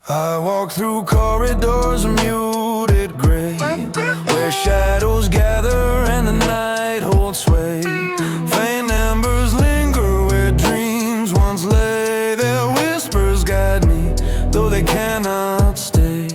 I walk through corridors of muted gray, where shadows gather and the night holds sway. Faint embers linger where dreams once lay. Their whispers guide me, though they cannot stay.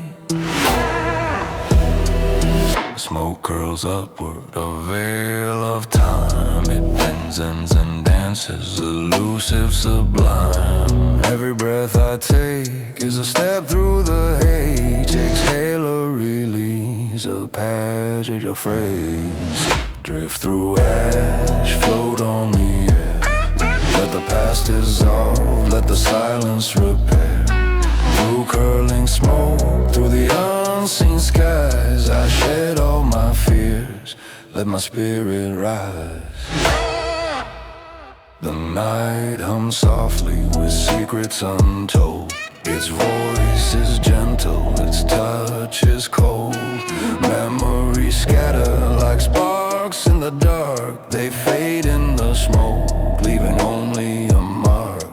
Smoke curls upward, a veil of time. It bends, ends, and dances, elusive, sublime. Every breath I take is a step through the haze. Exhale or release, a passage, a phrase. Drift through ash, float on the air. Let the past dissolve, let the silence repair. Through curling smoke, through the unseen skies, I shed all my fears, let my spirit rise. The night hums softly with secrets untold. Its voice is gentle, its touch is cold. Memories scatter like sparks in the dark. They fade in the smoke, leaving only a mark.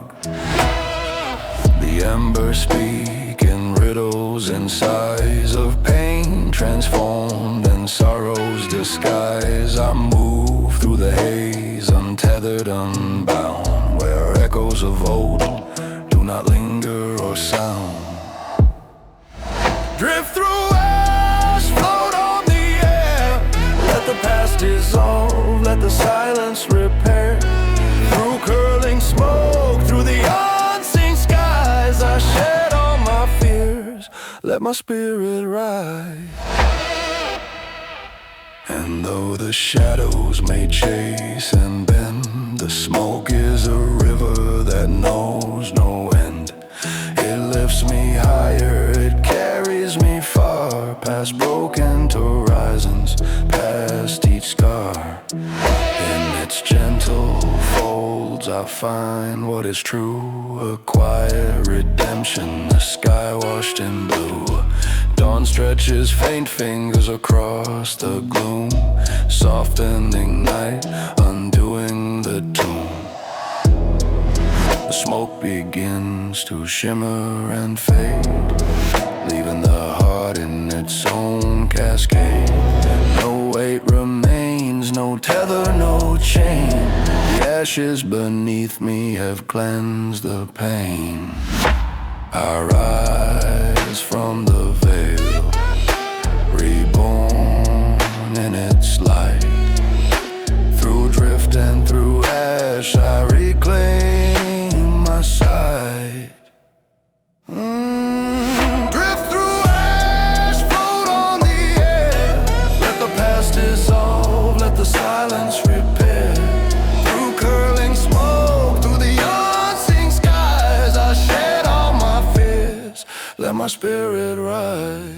The embers speak in riddles and sighs of pain, transformed in sorrow's disguise. I move through the haze, untethered, unbound, where echoes of old do not linger or sound. Drift through ash, float on the air. Let the past dissolve, let the silence repair. Through curling smoke, through the unseen skies, I shed all my fears, let my spirit rise. And though the shadows may chase and bend, the smoke is a river that knows no end. It lifts me higher, it carries me far, past broken horizons, past each scar. In its gentle folds I find what is true, a quiet redemption, the sky washed in blue. Dawn stretches faint fingers across the gloom, softening night, undoing the tomb. The smoke begins to shimmer and fade, leaving the heart in its own cascade. No weight remains, no tether, no chain. The ashes beneath me have cleansed the pain. I rise from the veil, reborn in its light. Through drift and through ash I reclaim my sight. Drift through ash, float on the air. Let the past dissolve, let the silence repair. Through curling smoke, through the unseen skies, I shed all my fears, let my spirit rise.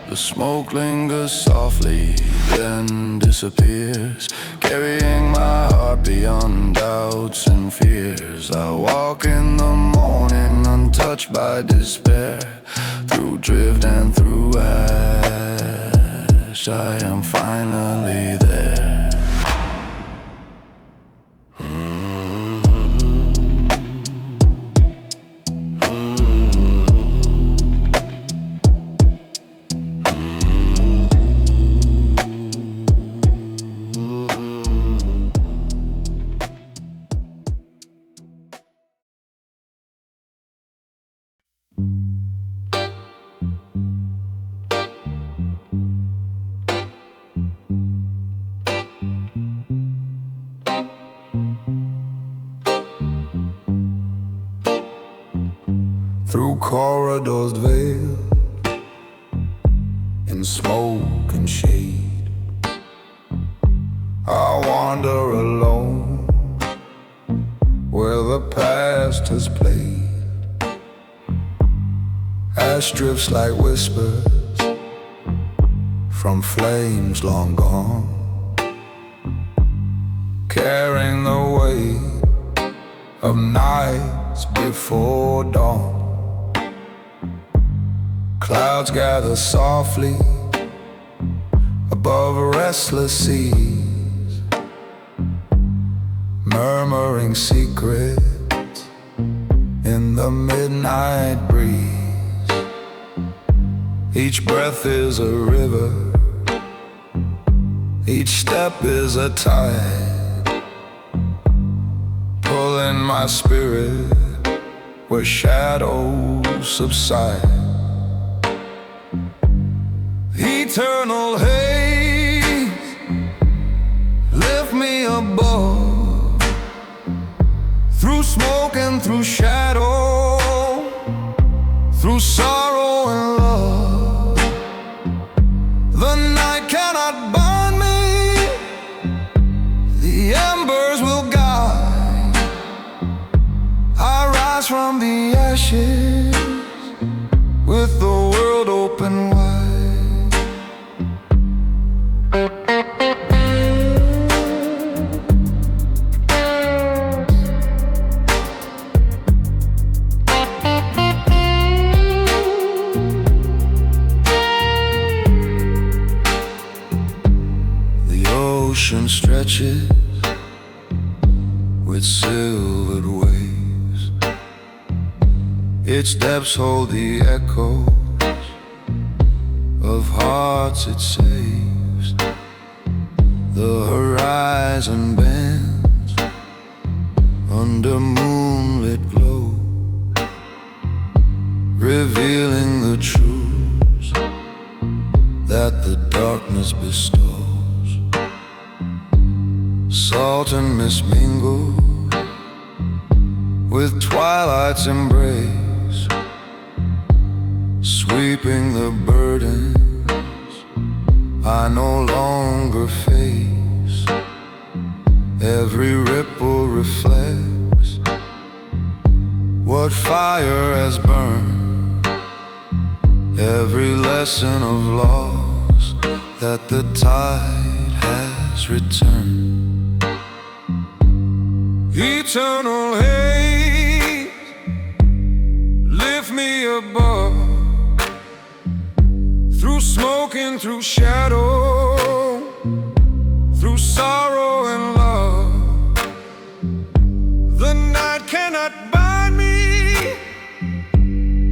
The smoke lingers softly, then disappears, carrying my heart beyond doubts and fears. I walk in the morning, untouched by despair. Through drift and through ash, I am finally there. Through corridors veiled in smoke and shade, I wander alone where the past has played. Ash drifts like whispers from flames long gone, carrying the weight of nights before dawn. Clouds gather softly above restless seas, murmuring secrets in the the midnight breeze. Each breath is a river, each step is a tide, pulling my spirit where shadows subside. Eternal haze, lift me above, through smoke and through shadow, through sorrow and love. The night cannot bind me, the embers will guide. I rise from the ashes with the world open wide. Ocean stretches with silvered waves, its depths hold the echoes of hearts it saves. The horizon bends under moonlit glow, revealing the truths that the darkness bestows. Salt and mist mingle with twilight's embrace, sweeping the burdens I no longer face. Every ripple reflects what fire has burned, every lesson of loss that the tide has returned. Eternal haze, lift me above, through smoke and through shadow, through sorrow and love. The night cannot bind me,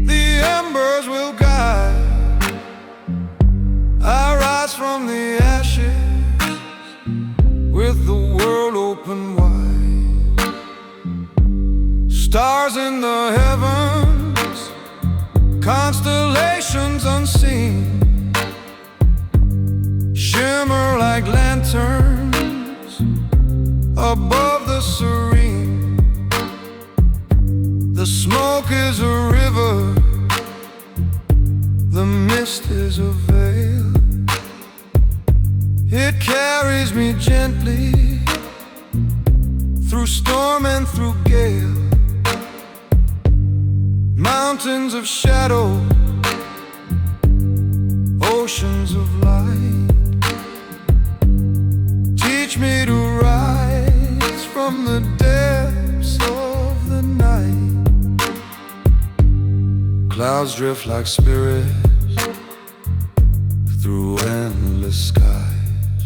the embers will guide. I rise from the ashes with the world open wide. Stars in the heavens, constellations unseen, shimmer like lanterns above the serene. The smoke is a river, the mist is a veil. It carries me gently through storm and through gale. Mountains of shadow, oceans of light, teach me to rise from the depths of the night. Clouds drift like spirits through endless skies,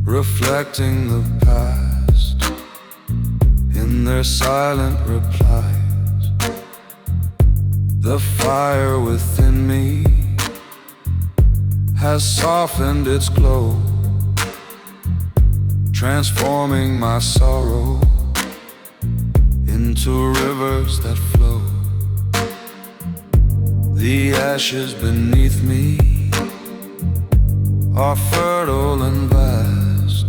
reflecting the past in their silent replies. The fire within me has softened its glow, transforming my sorrow into rivers that flow. The ashes beneath me are fertile and vast,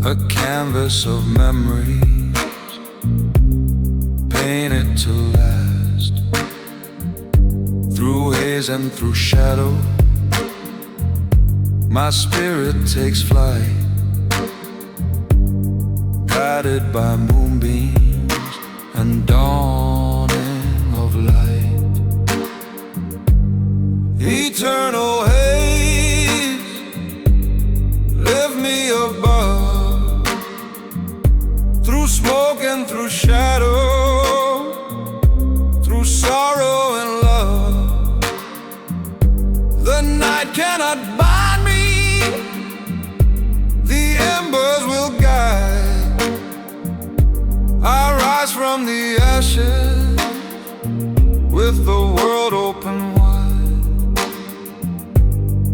a canvas of memories painted to last. Through haze and through shadow, my spirit takes flight, guided by moonbeams and dawning of light. Eternal haze, lift me above, through smoke and through shadow, through sorrow and love. The night cannot bind me, the embers will guide. I rise rise from the ashes with the world open wide.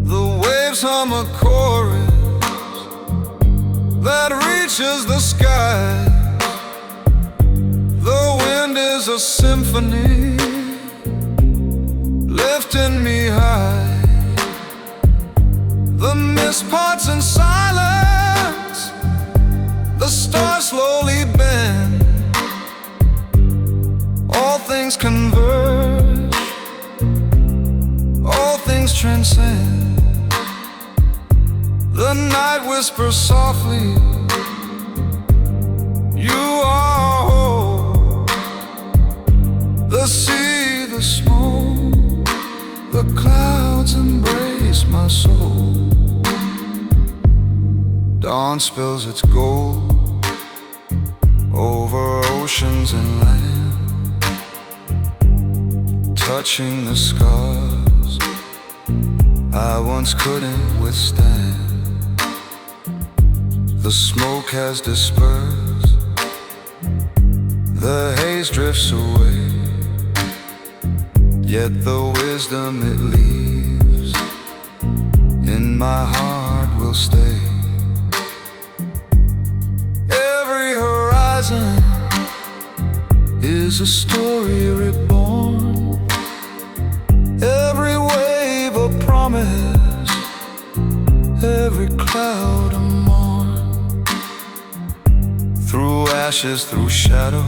The waves hum a chorus that reaches the sky. The wind is a symphony lifting me high. The mist parts in silence, the stars slowly bend. All things converge, all things transcend. The night whispers softly, you are whole. The sea, the smoke, the clouds embrace my soul. Dawn spills its gold over oceans and land, touching the scars I once couldn't withstand. The smoke has dispersed, the haze drifts away, yet the wisdom it leaves in my heart will stay. Every horizon is a story reborn, every wave a promise, every cloud a morn. Through ashes, through shadow,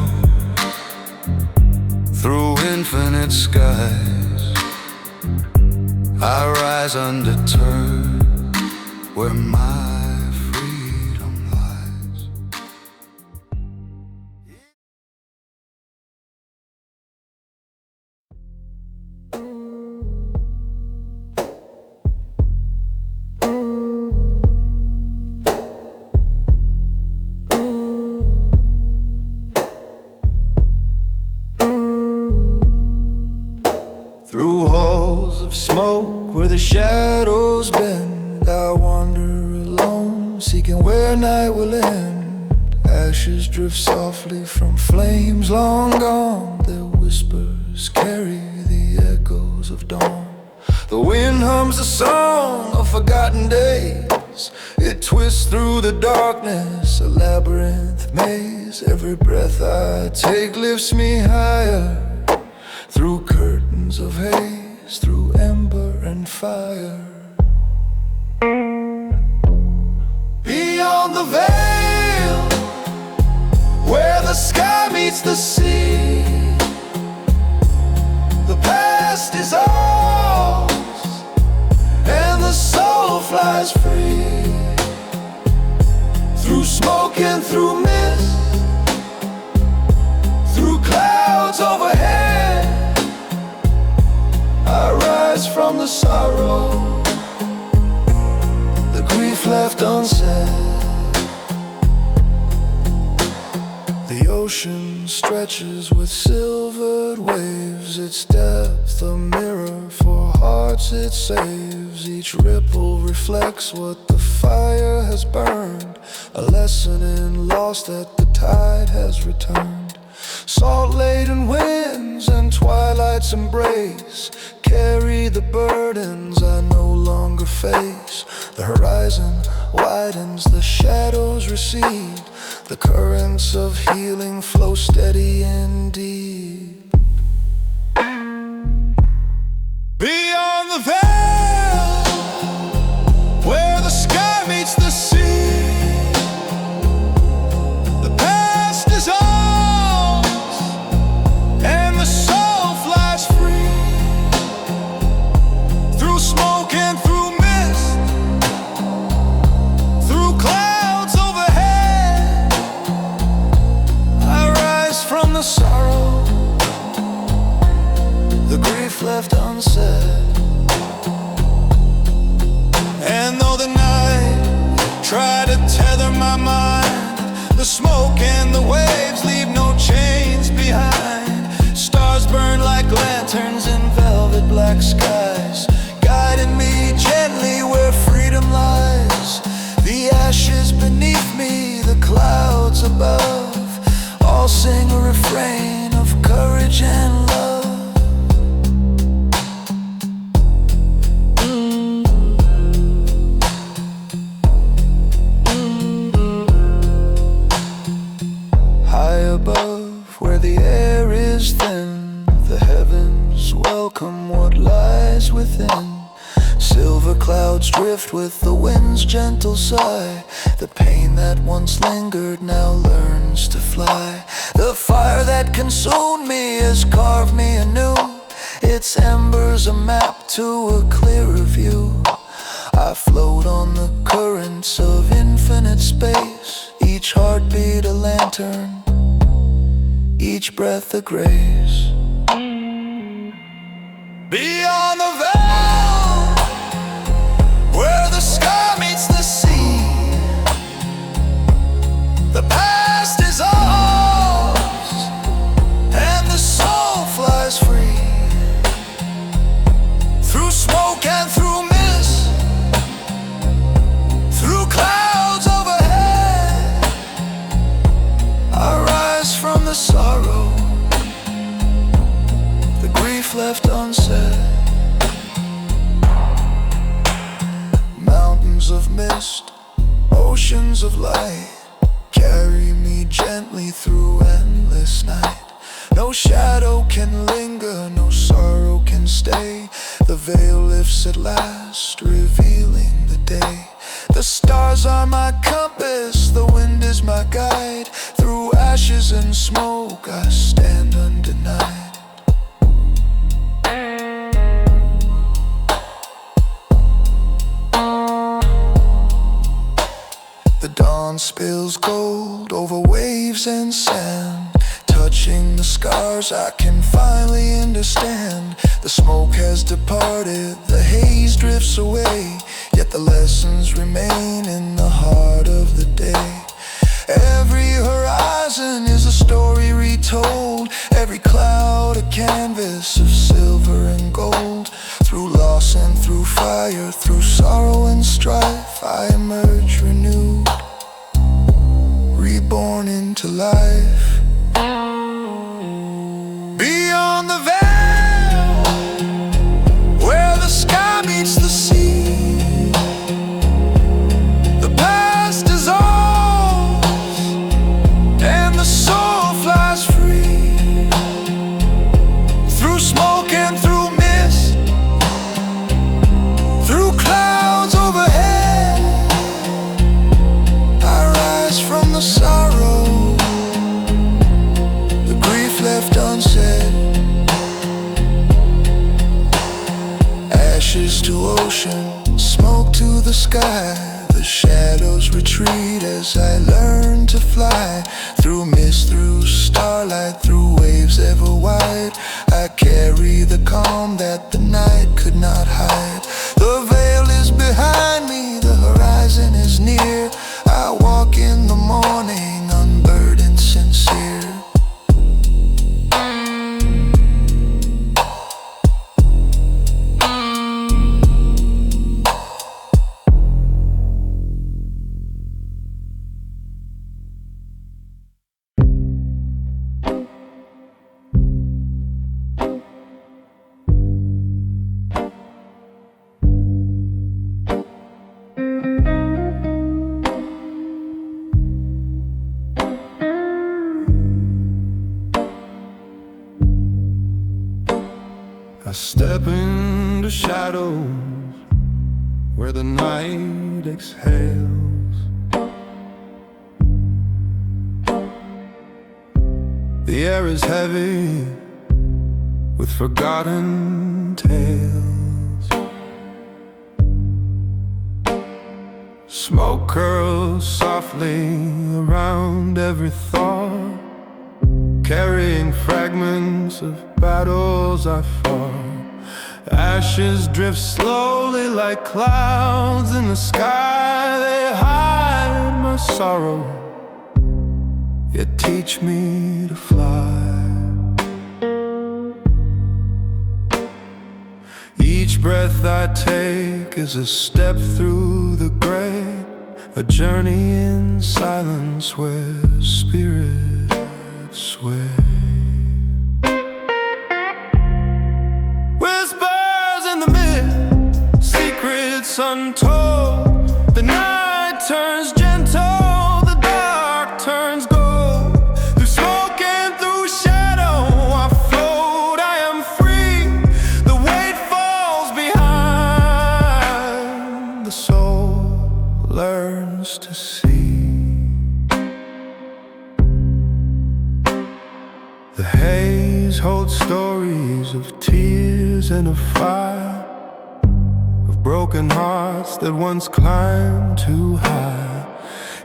through infinite skies, I rise undeterred where my freedom lies. Through halls of smoke where the shadows bend, I wander alone, seeking where night will end. Ashes drift softly from flames long gone, their whispers carry the echoes of dawn. The wind hums a song of forgotten days, it twists through the darkness, a labyrinth maze. Every breath I take lifts me higher, through curtains of haze, through ember and fire. Beyond the veil, where the sky meets the sea, the past is ours, and the soul flies free. Through smoke and through mist, through clouds overhead, I rise from the sorrow, the grief left unsaid. The ocean stretches with silvered waves, its depth a mirror for hearts it saves. Each ripple reflects what the fire has burned, a lesson in loss that the tide has returned. Salt-laden winds and twilight's embrace carry the burdens I no longer face. The horizon widens, the shadows recede, the currents of healing flow steady and deep. Beyond the veil, where the sky meets the sea, the past is ours, and the soul flies free. Through smoke and through mist, through clouds overhead, I rise from the sorrow, the grief left unsaid. And though the night try to tether my mind, the smoke and the waves leave no chains behind. Stars burn like lanterns in velvet black skies, guiding me gently where freedom lies. The ashes beneath me, the clouds above, all sing a refrain strain of courage and love. High above, where the air is thin, the heavens welcome what lies within. Silver clouds drift with the wind's gentle sigh. The pain that once lingered now learns to fly. The fire that consumed me has carved me anew. Its embers a map to a clearer view. I float on the currents of infinite space, each heartbeat a lantern, each breath a grace. Beyond the veil, where the sky meets the sea, the past is ours, and the soul flies free. Through smoke and through mist, through clouds overhead, I rise from the sorrow, the grief left unsaid. Mountains of mist, oceans of light, carry me gently through endless night. No shadow can linger, no sorrow can stay. The veil lifts at last, revealing the day. The stars are my compass, the wind is my guide. Through ashes and smoke I stand undenied. The dawn spills gold over waves and sand. Touching the scars I can finally understand. The smoke has departed, the haze drifts away, yet the lessons remain in the heart of the day. Every horizon is a story retold, every cloud a canvas of silver and gold. Through loss and through fire, through sorrow and strife, I emerge renewed, reborn into life. Beyond the veil, where the sky meets the sea, the past is ours, and the soul flies free. Through smoke and through mist, through clouds overhead, I rise from the sorrow, the grief left unsaid. Ashes to ocean, smoke to the sky. The shadows retreat as I learn to fly. Through mist, through starlight, through waves ever wide, I carry the calm that the night could not hide. The veil is behind me, the horizon is near. I walk in the morning, unburdened, sincere. I step into shadows where the night exhales. The air is heavy with forgotten tales. Smoke curls softly around every thought, carrying fragments of battles I fought. Ashes drift slowly like clouds in the sky. They hide my sorrow, yet teach me to fly. Each breath I take is a step through the gray, a journey in silence where spirits sway. The haze holds stories of tears and of fire, of broken hearts that once climbed too high.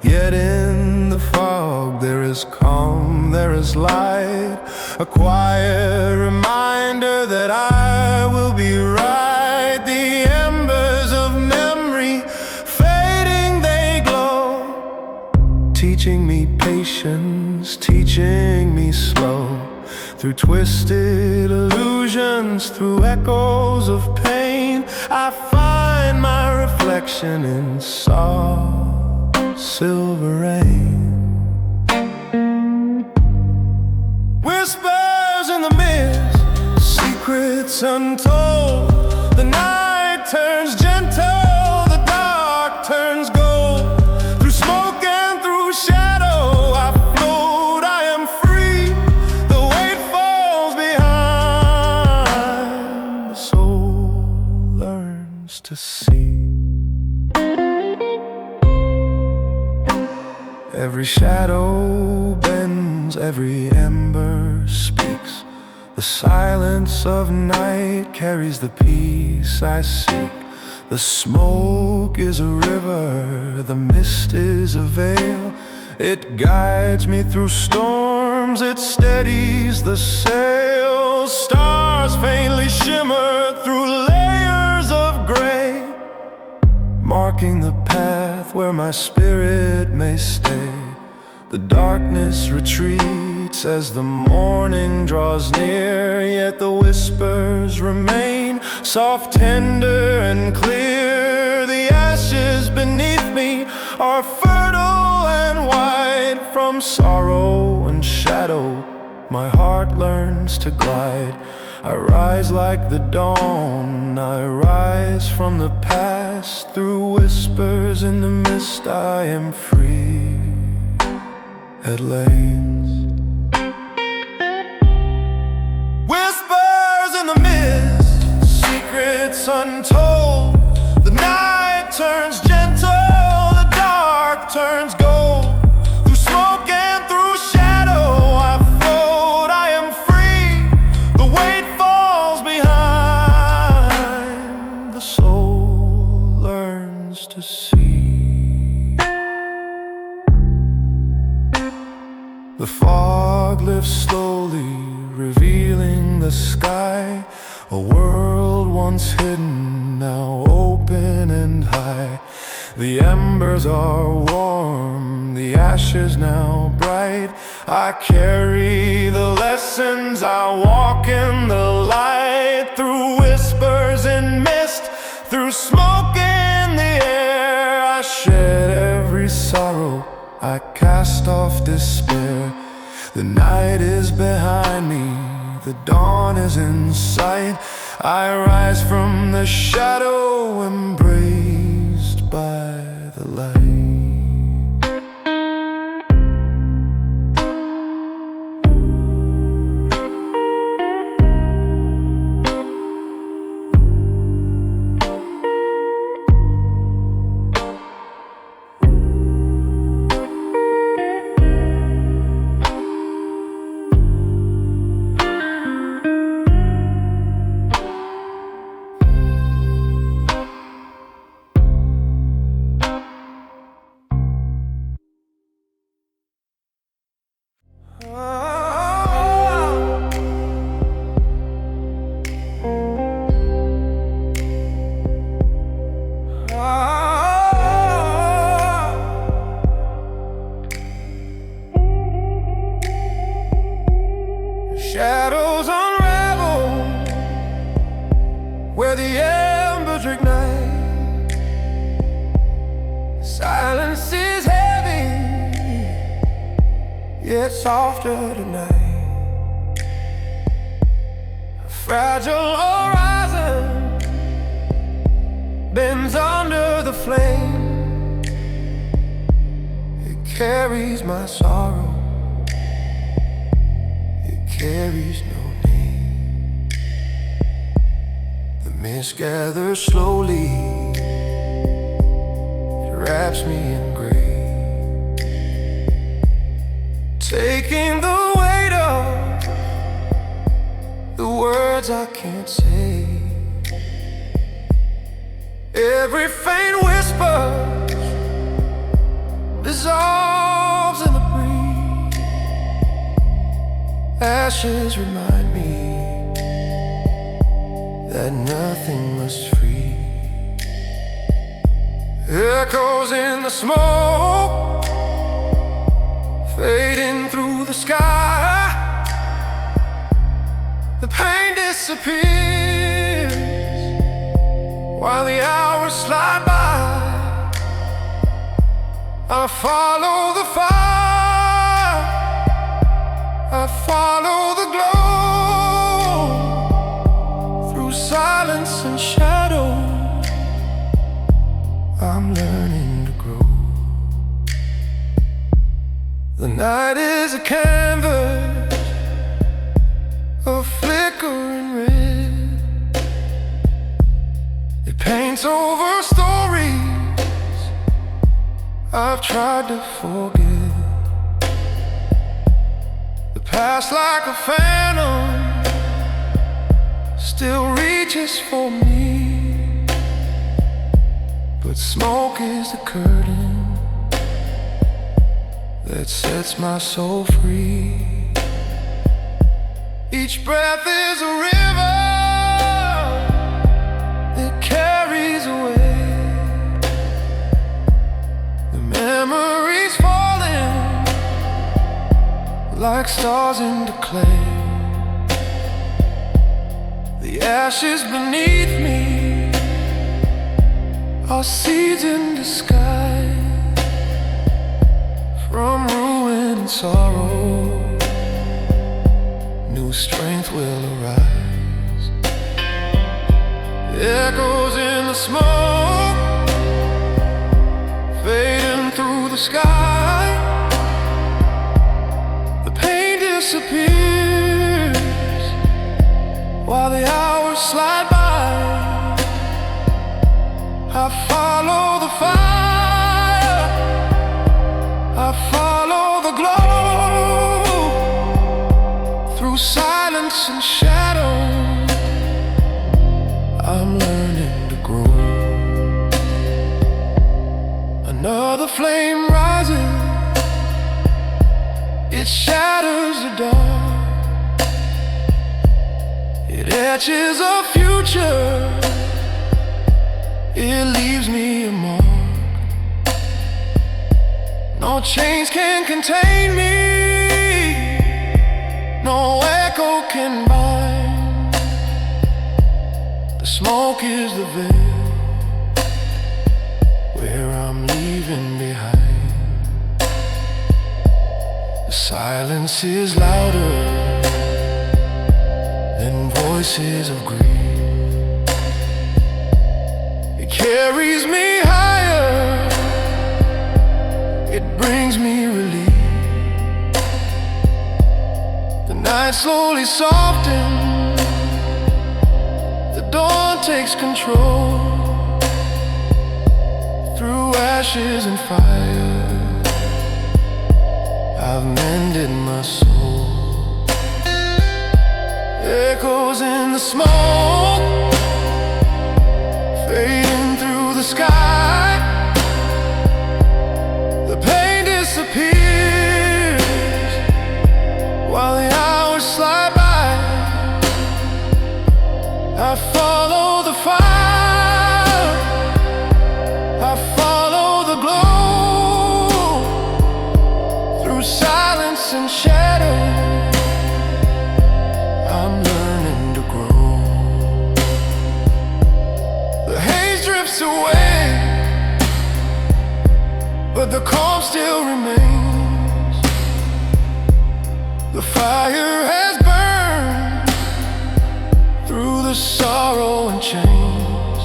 Yet in the fog there is calm, there is light, a quiet reminder that I will be right. The embers of memory fading, they glow, teaching me patience, teaching me slow. Through twisted illusions, through echoes of pain, I find my reflection in soft silver rain. Whispers in the mist, secrets untold. The night turns gentle, the dark turns gold. Through smoke and through shadow I float, I am free. The weight falls behind, the soul learns to see. Every shadow bends, every ember speaks. The silence of night carries the peace I seek. The smoke is a river, the mist is a veil. It guides me through storms, it steadies the sails. Stars faintly shimmer through layers of gray, marking the path where my spirit may stay. The darkness retreats as the morning draws near, yet the whispers remain, soft, tender, and clear. The ashes beneath me are fertile and white. From sorrow and shadow my heart learns to glide. I rise like the dawn, I rise from the past. Through whispers in the mist I am free at last. Whispers in the mist, secrets untold. The night turns gentle, the dark turns gold. Through smoke and through shadow I float, I am free. The weight falls behind, the soul learns to see. The fog lifts slowly, revealing the sky. A world once hidden, now open and high. The embers are warm, the ashes now bright. I carry the lessons, I walk in the light. Through whispers and mist, through smoke in the air, I shed every sorrow, I cast off despair. The night is behind me, the dawn is in sight. I rise from the shadow, embraced by the light. Shadows unravel where the embers ignite. Silence is heavy, yet softer tonight. A fragile horizon bends under the flame. It carries my sorrow, carries no name. The mist gathers slowly, it wraps me in gray, taking the weight of words I can't say. Every faint whisper dissolves in the breeze. Ashes remind me that nothing must free. Echoes in the smoke, fading through the sky. The pain disappears while the hours slide by. I follow the fire, I follow the glow, through silence and shadow. I'm learning to grow. The night is a canvas, a flickering red. It paints over stories I've tried to forget. The past, like a phantom, still reaches for me. But smoke is the curtain that sets my soul free. Each breath is a river that carries away the memories falling like stars into clay. The ashes beneath me are seeds in disguise. From ruin and sorrow, new strength will arise. Echoes in the smoke, fading through the sky. The pain disappears while the hours slide by. I follow the fire, I follow the glow, through silence and shadow. I'm learning to grow. Another flame rises, it shatters the dark. It etches a future, it leaves me a mark. No chains can contain me, no echo can bind. The smoke is the veil where I'm leaving behind. The silence is louder than voices of grief. It carries me higher, it brings me relief. The night slowly softens, the dawn takes control. Through ashes and fire, I've mended my soul. Echoes in the smoke, fading through the sky. The pain disappears while the hours slide by. I follow the fire, I follow the glow, through silence and shadow. I'm learning to grow. The haze drifts away, but the calm still remains. The fire has burned through the sorrow and chains.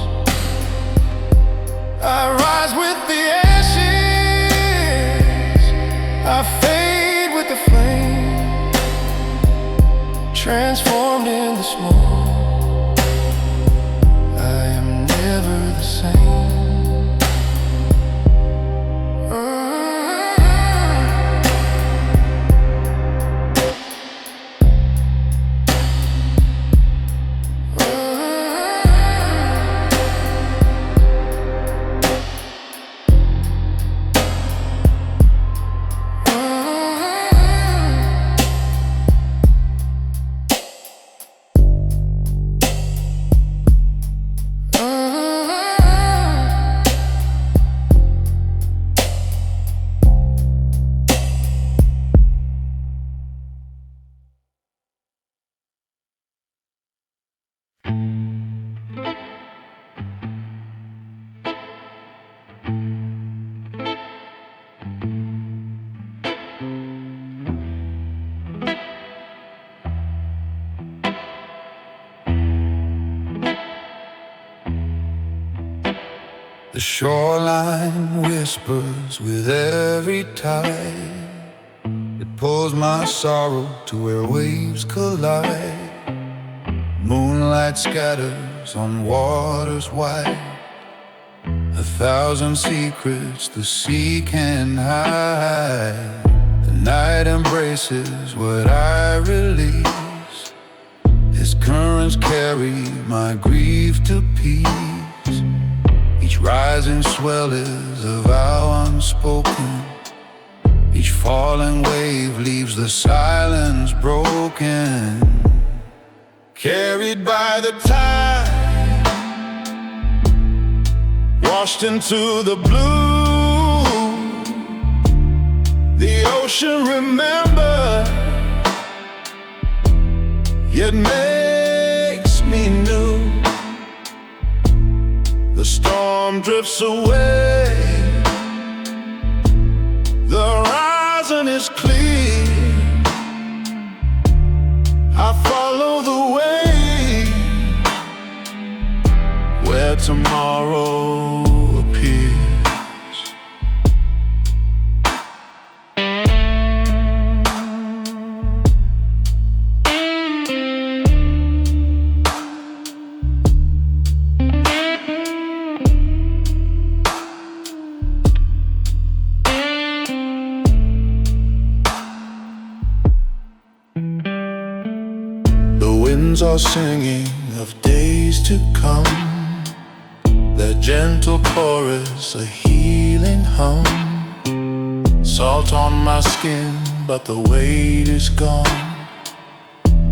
I rise with the ashes, I fade with the flame, transformed in the smoke. I am never the same. The shoreline whispers with every tide. It pulls my sorrow to where waves collide. Moonlight scatters on waters wide. 1,000 secrets the sea can hide. The night embraces what I release. Its currents carry my grief to peace. Each rising swell is a vow unspoken. Each falling wave leaves the silence broken. Carried by the tide, washed into the blue. The ocean remembers, yet makes me new. The storm drifts away. The horizon is clear. I follow the way where tomorrow appears. Winds are singing of days to come. Their gentle chorus, a healing hum. Salt on my skin, but the weight is gone.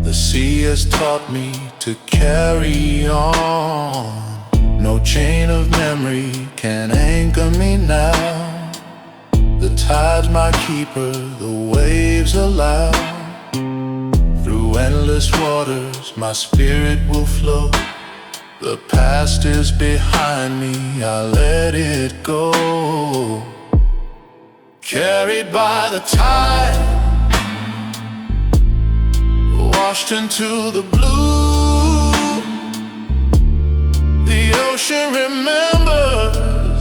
The sea has taught me to carry on. No chain of memory can anchor me now. The tide's my keeper, the waves allow. Through endless waters, my spirit will flow. The past is behind me, I let it go. Carried by the tide, washed into the blue. The ocean remembers,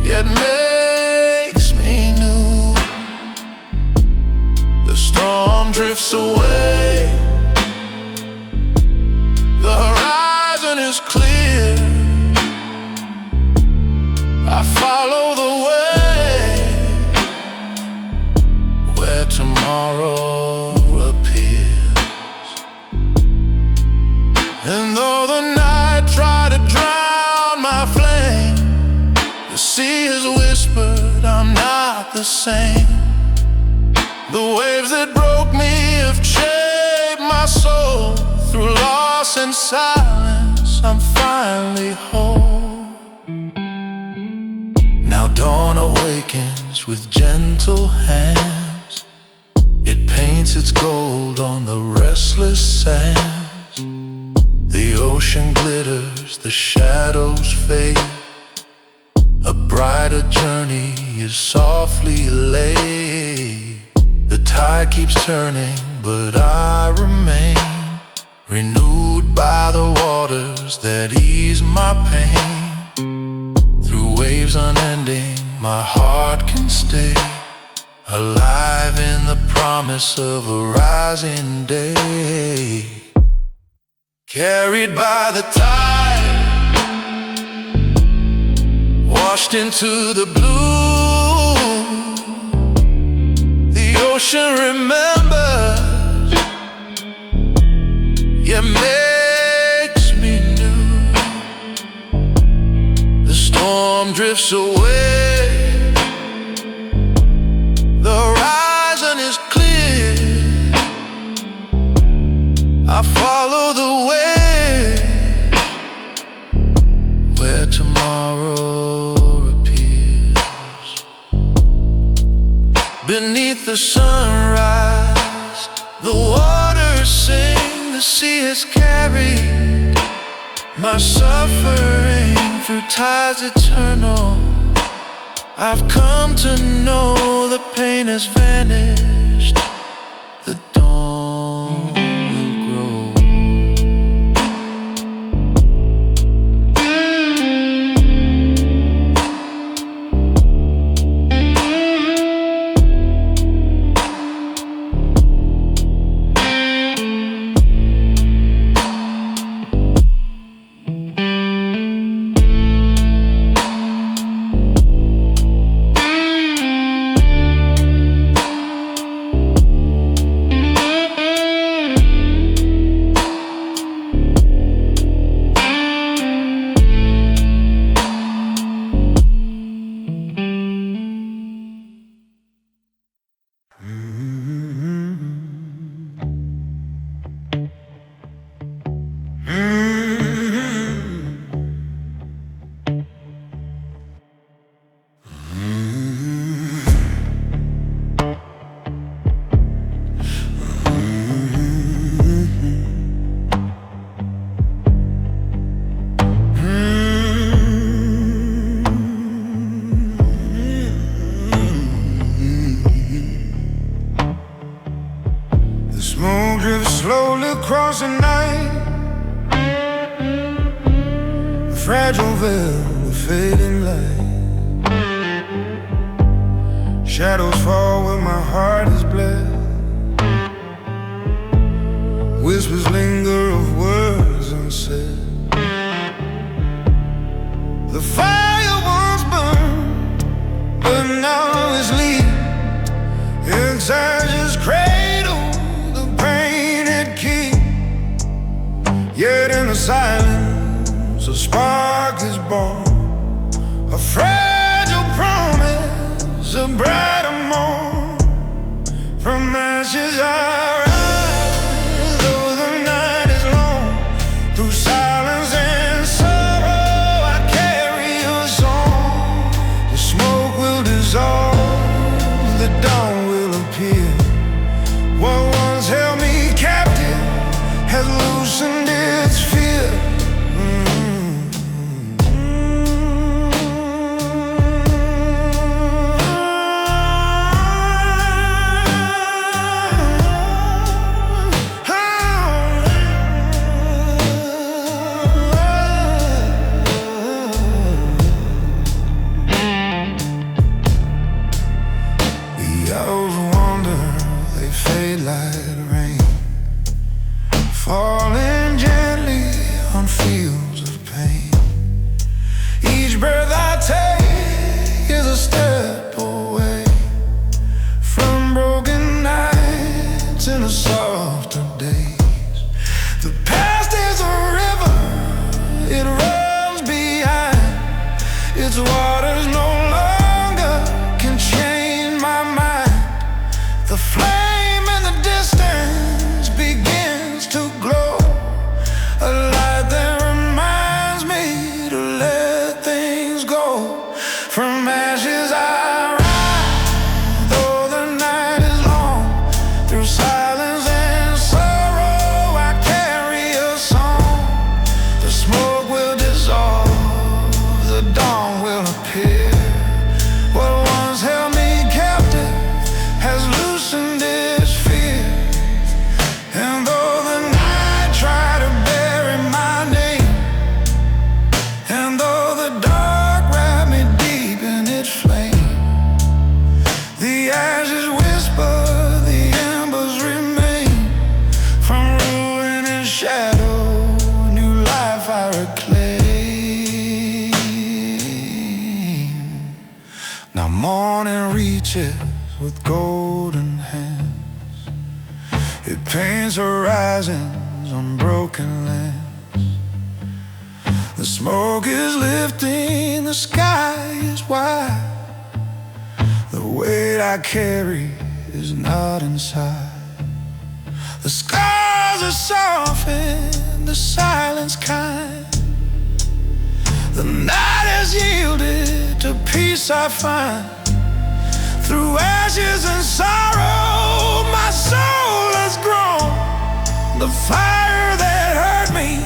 yet makes me new. The storm drifts away. The horizon is clear. I follow the way where tomorrow appears. And though the night tried to drown my flame, the sea has whispered I'm not the same. The waves that broke me have shaped my soul. Through loss and silence, I'm finally whole. Now dawn awakens with gentle hands. It paints its gold on the restless sands. The ocean glitters, the shadows fade. A brighter journey is softly laid. The tide keeps turning, but I remain. Renewed by the waters that ease my pain. Through waves unending, my heart can stay. Alive in the promise of a rising day. Carried by the tide, washed into the blue. The ocean remembers, yet makes me new. The storm drifts away. The horizon is clear. I follow the way where tomorrow appears. Beneath the sunrise, the waters sing. The sea has carried my suffering through tides eternal. I've come to know the pain has vanished. The dawn will grow. slowly across the night, a fragile veil of fading light. Shadows fall where my heart is bled. Whispers linger of words unsaid. The fire once burned, but now it's lit. Inside just cradle the pain it keeps. Yet in the silence a spark is born, a fragile promise, a brighter morn. From ashes I rise, though the night is long. Through silence and sorrow I carry a song. The smoke will dissolve, the dawn will appear. What once held me captive has loosened its fear. The hours wander, they fade like rain, falling gently on fields of pain. Each breath I take is a step away from broken nights into softer days. The past is a river, it runs behind. Its waters no longer can change my mind. The flame in the distance begins to glow, a light that reminds me to let things go. From ashes I rise, though the night is long. Through silence and sorrow I carry a song. The smoke will dissolve, the dawn will appear. What once held me captive has loosened its fear. And though the night tried to bury my name, and though the dark wrapped me deep in its flame, the ashes whisper, the embers remain. From ruin and shadow, new life I reclaim. Now morning reaches with golden hands. It paints horizons on broken lands. The smoke is lifting, the sky is wide. The weight I carry is not inside. The scars are softened, the silence kind. The night has yielded to peace I find. Through ashes and sorrow, my soul has grown. The fire that hurt me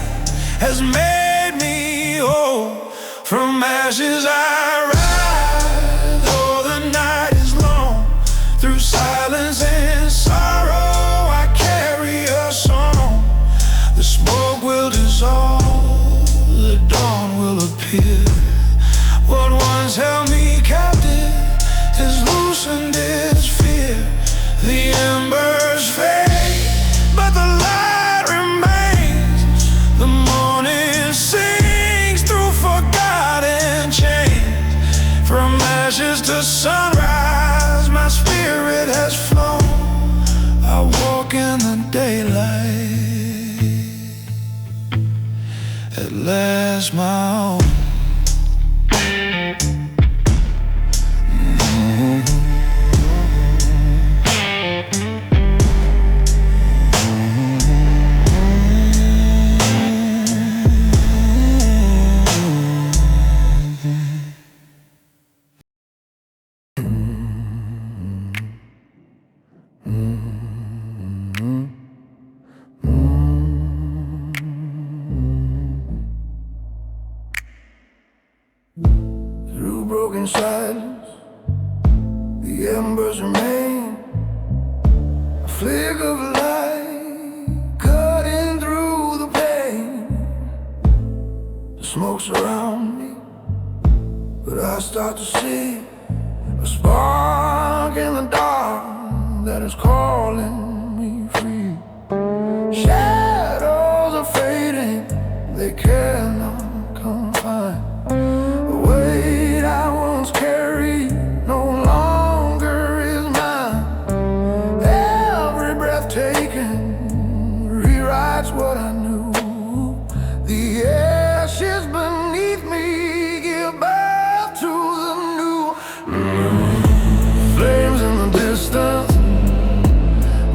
has made me whole. From ashes I rise, though the night is long. Through silence and sorrow I carry a song. The smoke will dissolve, the dawn will appear. What once held me captive has loosened its fear. The embers fade, but the light remains. The morning sings through forgotten chains. From ashes to sunrise, my spirit has flown. I walk in the daylight, at last my own. Through broken silence, the embers remain. A flicker of light smoke's around me, but I start to see a spark in the dark that is calling me free. Shadows are fading, they cannot confine the weight I once carried no longer is mine. Every breath taken rewrites what I knew. The ashes beneath me give birth to the new. Flames in the distance,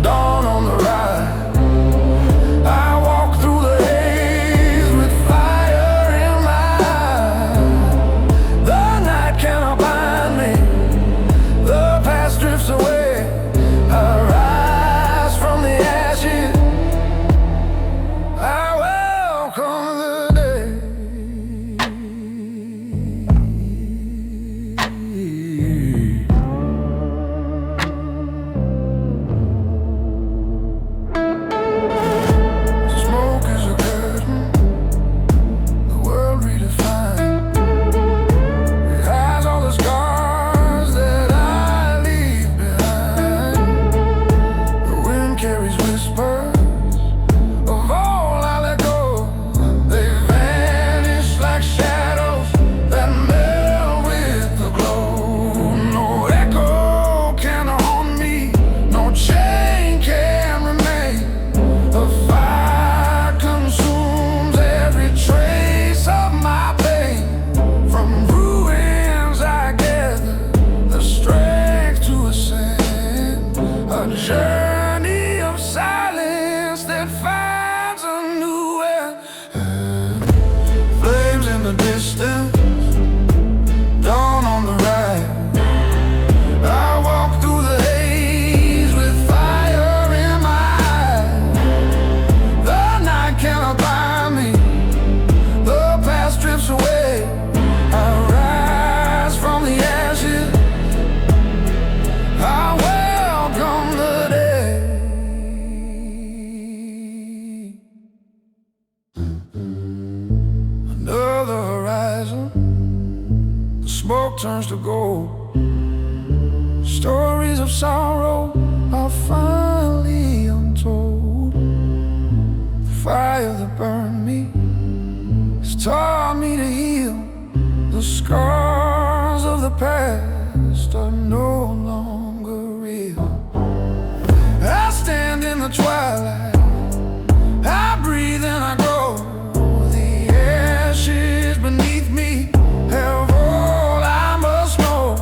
dawn on the rise. I walk through the haze with fire in my eyes. The night cannot bind me, the past drifts away. I rise from the ashes, I welcome the day. Smoke is a curtain, the world redefined. It hides all the scars that I leave behind. The wind carries whispers of all I let go. They vanish like shadows that melt with the glow. No echo can haunt me, no chain can remain. The fire consumes every trace of my pain. From ruins I gather the strength to ascend. A journey of silence that finds a new end. Flames in the distance, dawn on the rise. I walk through the haze with fire in my eyes. The night cannot bind me, the past drifts away. I rise from the ashes, I welcome the day. Under the horizon, the smoke turns to gold. Stories of sorrow are finally untold. The fire that burned me has taught me to heal. The scars of the past are no longer real. I stand in the twilight, I breathe and I grow. The ashes beneath me have all I must know.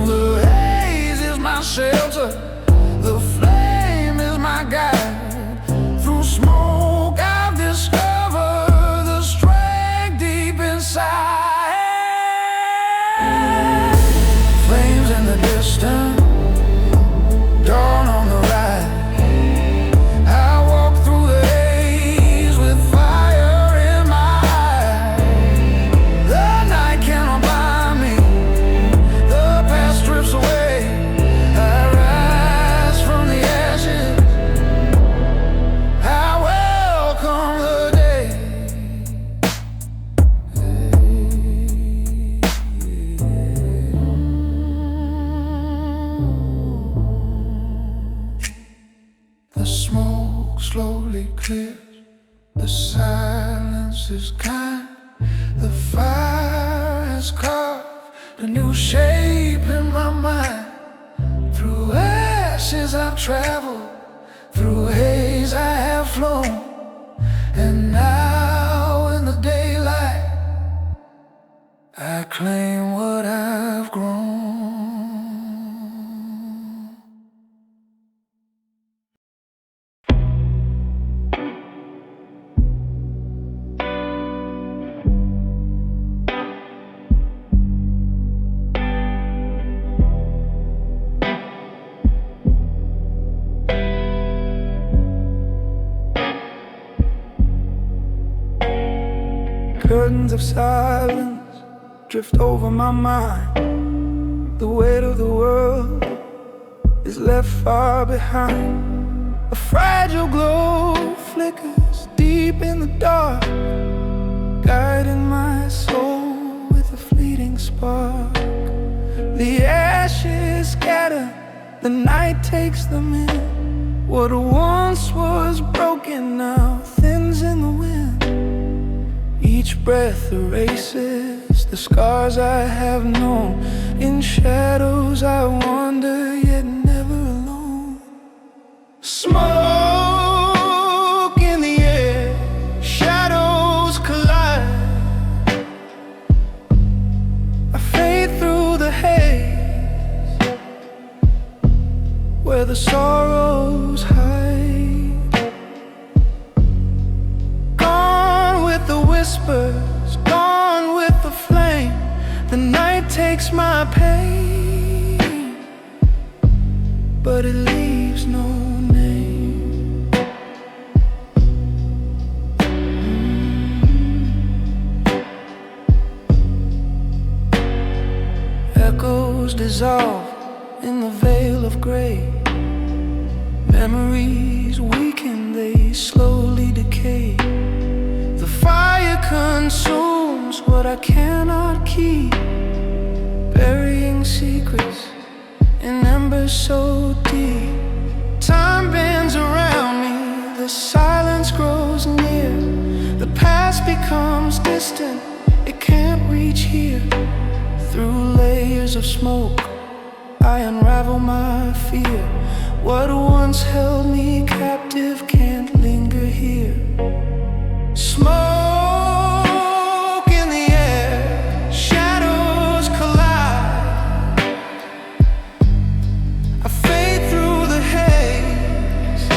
The haze is my shelter, the flame is my guide. Through smoke I've discovered the strength deep inside. Flames in the distance, dawn on the rise. I walk through the haze with fire in my eyes. The night cannot bind me, the past drifts away. I rise from the ashes, I welcome the day. The smoke slowly clears, the silence is kind. The fire has carved a new shape in my mind. Through ashes I've traveled, through haze I have flown. And now in the daylight I claim what I've grown. Curtains of silence drift over my mind. The weight of the world is left far behind. A fragile glow flickers deep in the dark, guiding my soul with a fleeting spark. The ashes scatter, the night takes them in. What once was broken now thins in the wind. Each breath erases the scars I have known. In shadows I wander, yet never alone. Smoke in the air, shadows collide. I fade through the haze, where the sorrows hide. Gone with the whispers, gone with the flame. The night takes my pain, but it leaves no name. Echoes dissolve in the veil of gray. Memories weaken, they slowly decay. The fire consumes what I cannot keep, burying secrets in embers so deep. Time bends around me, the silence grows near. The past becomes distant, it can't reach here. Through layers of smoke, I unravel my fear. What once held me captive can't linger here. Smoke in the air, shadows collide. I fade through the haze,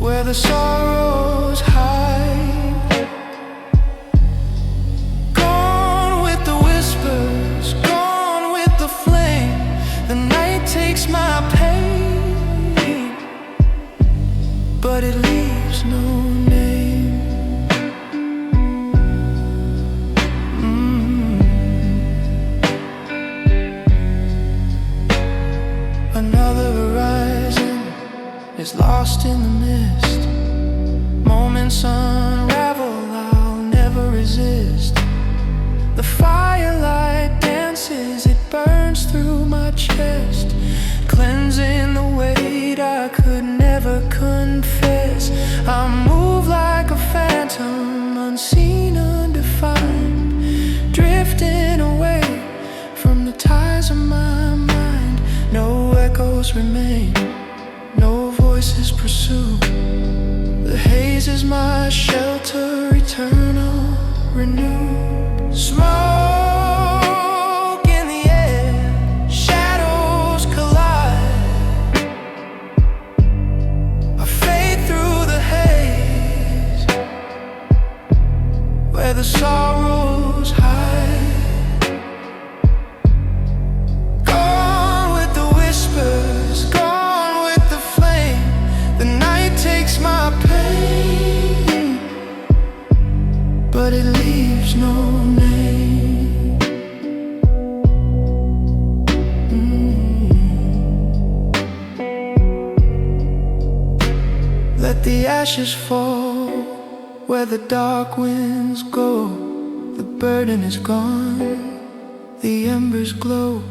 where the sorrows hide. Gone with the whispers, gone with the flame. The night takes my pain, but it leaves no name. Another horizon is lost in the mist. Moments unravel, I'll never resist. The firelight dances, it burns through my chest, cleansing the weight I could never confess. I move like a phantom, unseen, undefined, drifting away from the ties of my mind. No echoes remain, no voices pursue. The haze is my shelter, eternal, renewed. Smoke in the air, shadows collide. I fade through the haze, where the sorrows hide. Gone with the whispers, gone with the flame. The night takes my pain, but it leaves no name. Let the ashes fall where the dark winds go. The burden is gone, the embers glow.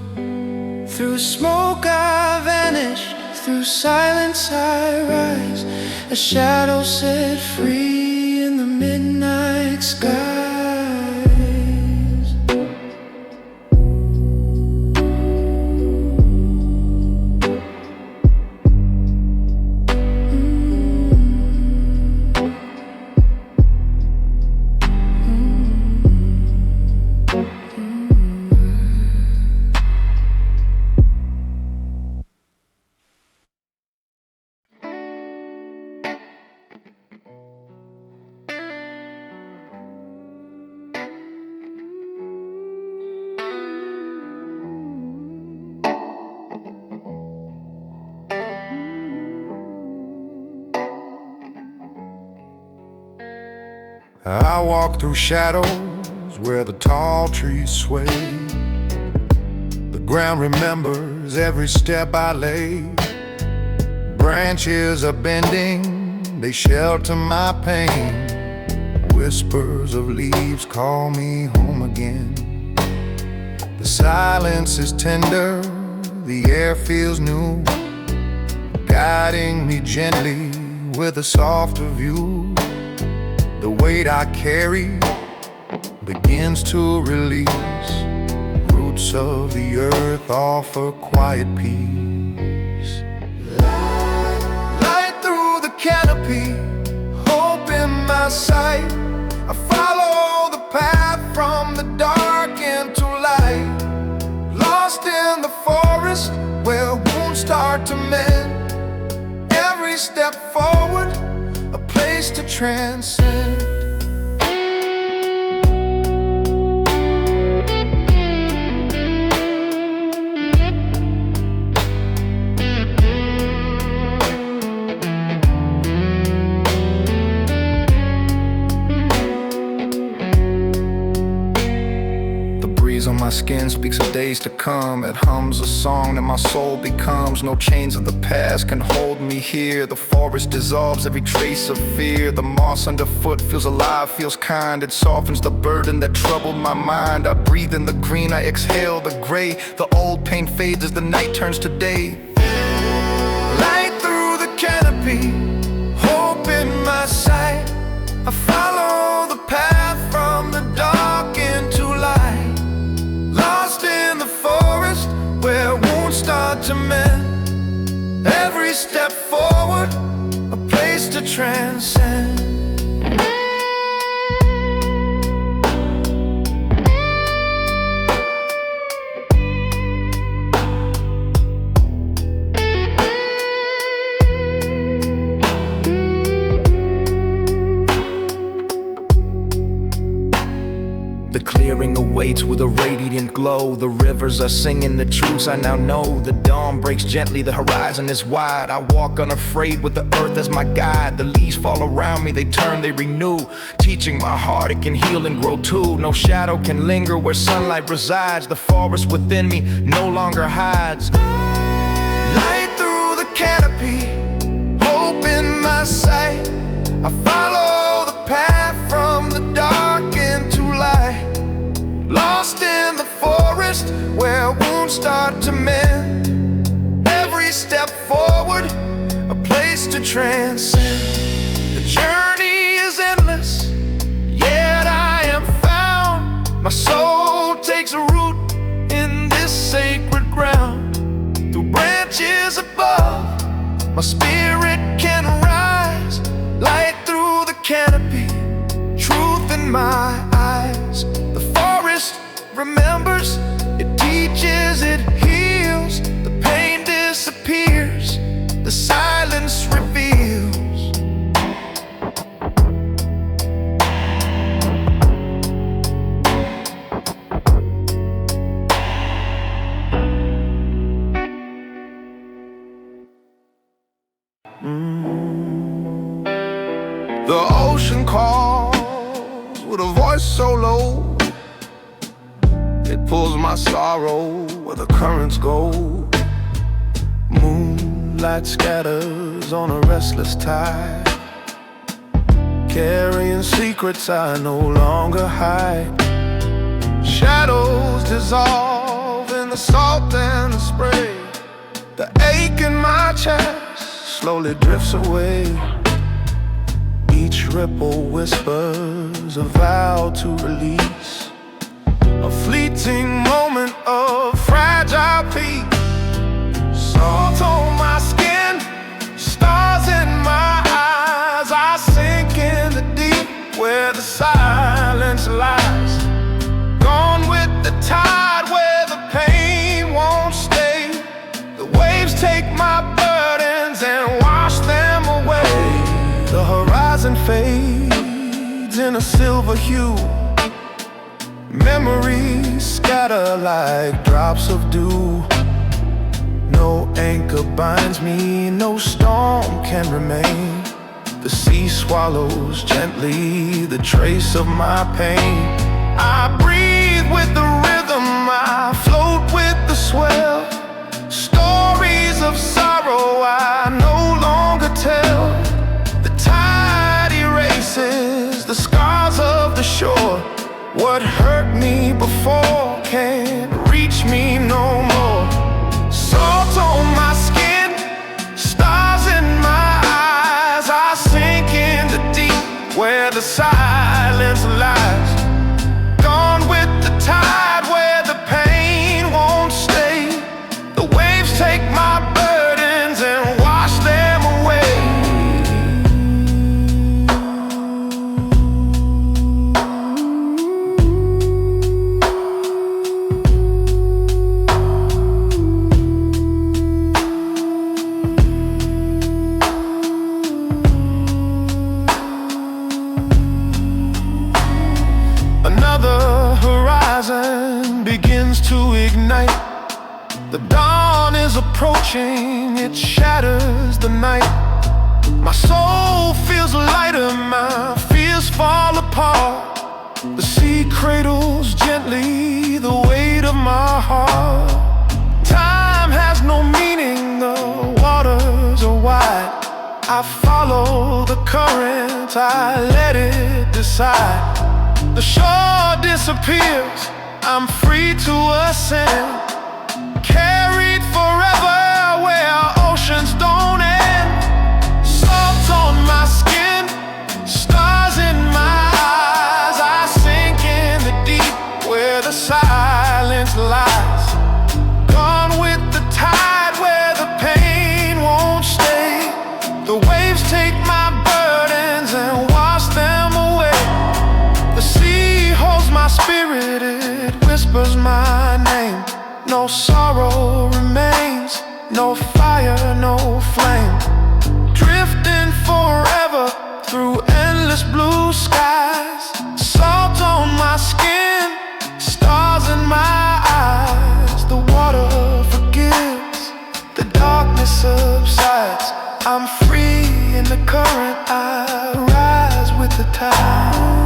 Through smoke I vanish, through silence I rise, a shadow set free in the midnight skies. I walk through shadows where the tall trees sway. The ground remembers every step I lay. Branches are bending, they shelter my pain. whispers of leaves call me home again. The silence is tender, the air feels new, guiding me gently with a softer view. The weight I carry begins to release. Roots of the earth offer quiet peace. Light through the canopy, hope in my sight. I follow the path from the dark into light. Lost in the forest where wounds start to mend. Every step forward, a place to transcend. On my skin speaks of days to come. It hums a song that my soul becomes. No chains of the past can hold me here. The forest dissolves every trace of fear. The moss underfoot feels alive, feels kind. It softens the burden that troubled my mind. I breathe in the green, I exhale the gray. The old pain fades as the night turns to day. Light through the canopy, hope in my sight. I follow the path from the dark into light. Lost in the forest where wounds start to mend. Every step forward, a place to transcend. The clearing awaits with a radiant glow. The rivers are singing the truths I now know. The dawn breaks gently, the horizon is wide. I walk unafraid with the earth as my guide. The leaves fall around me, they turn, they renew, teaching my heart it can heal and grow too. No shadow can linger where sunlight resides. The forest within me no longer hides. Light through the canopy, hope in my sight. I follow the path from the dark into light. Lost in the forest where wounds start to mend. Every step forward, a place to transcend. The journey is endless, yet I am found. My soul takes a root in this sacred ground. Through branches above, my spirit can rise. Light through the canopy, truth in my eyes. The forest remembers, it teaches, it heals. The pain disappears, the silence reveals. The ocean calls with a voice so low. It pulls my sorrow where the currents go. Moonlight scatters on a restless tide, carrying secrets I no longer hide. Shadows dissolve in the salt and the spray. The ache in my chest slowly drifts away. Each ripple whispers a vow to release. A fleeting moment of fragile peace. Salt on my skin, stars in my eyes. I sink in the deep where the silence lies. Gone with the tide where the pain won't stay. The waves take my burdens and wash them away. The horizon fades in a silver hue. Memories scatter like drops of dew. No anchor binds me, no storm can remain. The sea swallows gently the trace of my pain. I breathe with the rhythm, I float with the swell. Stories of sorrow I no longer tell. The tide erases the scars What hurt me before can't reach me no more. Salt on my skin, stars in my eyes. I sink in the deep where the silence lies. Gone with the tide where the pain won't stay. The waves take my burdens and wash them away. Another horizon begins to ignite. The dawn is approaching, it shatters the night. My soul feels lighter, my fears fall apart. The sea cradles gently the weight of my heart. Time has no meaning, the waters are wide. I follow the current, I let it decide. The shore disappears, I'm free to ascend. Carried forever where oceans don't end. Salt on my skin, stars in my eyes. I sink in the deep where the silence lies. Gone with the tide where the pain won't stay. The waves take my burdens and wash them away. The sea holds my spirit, it whispers my name. No sorrow remains, no fire, no flame. Drifting forever through endless blue skies. Salt on my skin, stars in my eyes. The water forgives, the darkness subsides. I'm free in the current, I rise with the tide.